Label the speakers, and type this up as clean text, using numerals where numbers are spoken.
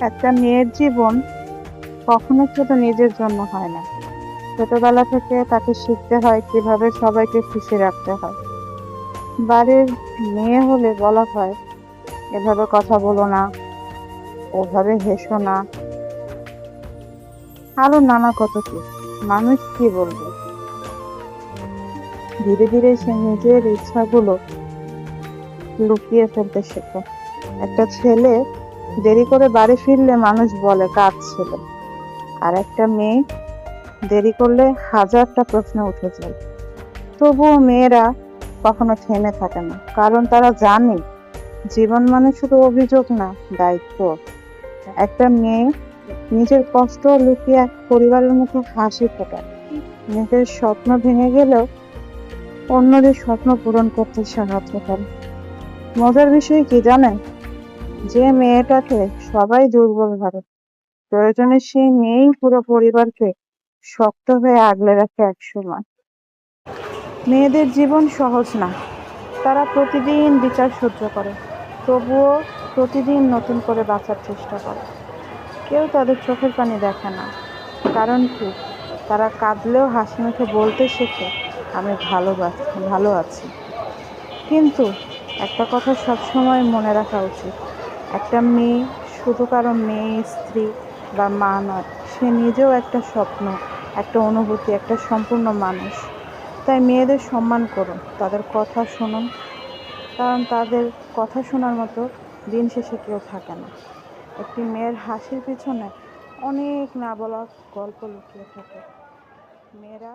Speaker 1: একটা মেয়ের জীবন কখনো শুধু নিজের জন্য হয় না। ছোটবেলা থেকে তাকে শিখতে হয় কিভাবে সবাইকে খুশি রাখতে হয়। বাড়ির মেয়ে হলে বলা হয় এভাবে কথা বলো না, ওভাবে হেসো না, আরো নানা কত কি। মানুষ কি বলবে। ধীরে ধীরে সে নিজের ইচ্ছাগুলো লুকিয়ে ফেলতে শেখে। একটা ছেলে দেরি করে বাড়ি ফিরলে মানুষ বলে কাজ ছিল, আর একটা মেয়ে দেরি করলে হাজারটা প্রশ্ন উঠে যায়। তবুও মেয়েরা কখনো থেমে থাকে না, কারণ তারা জানে জীবন মানে শুধু অভিযোগ না, দায়িত্ব। একটা মেয়ে নিজের কষ্ট লুকিয়ে এক পরিবারের মুখে হাসি ফোটায়। নিজের স্বপ্ন ভেঙে গেলেও অন্যদের স্বপ্ন পূরণ করতে সাহায্য করে। মজার বিষয় কি জানেন? যে মেয়েটাকে সবাই দুর্বল ভাবে, প্রয়োজনে সেই মেয়েই পুরো পরিবারকে শক্ত হয়ে আগলে রাখে একসময়। মেয়েদের জীবন সহজ না। তারা প্রতিদিন বিচার সহ্য করে, তবুও প্রতিদিন নতুন করে বাঁচার চেষ্টা করে। কেউ তাদের চোখের পানি দেখে না। কারণ কি? তারা কাঁদলেও হাসি মুখে বলতে শেখে, আমি ভালো আছি। কিন্তু একটা কথা সবসময় মনে রাখা উচিত, একটা মেয়ে শুধু কারো মেয়ে, স্ত্রী বা মা নয়। সে নিজেও একটা স্বপ্ন, একটা অনুভূতি, একটা সম্পূর্ণ মানুষ। তাই মেয়েদের সম্মান করুন, তাদের কথা শুনুন, কারণ তাদের কথা শোনার মতো দিন শেষে কেউ থাকে না। একটি মেয়ের হাসির পিছনে অনেক না বলা গল্প লুকিয়ে থাকে। মেয়েরা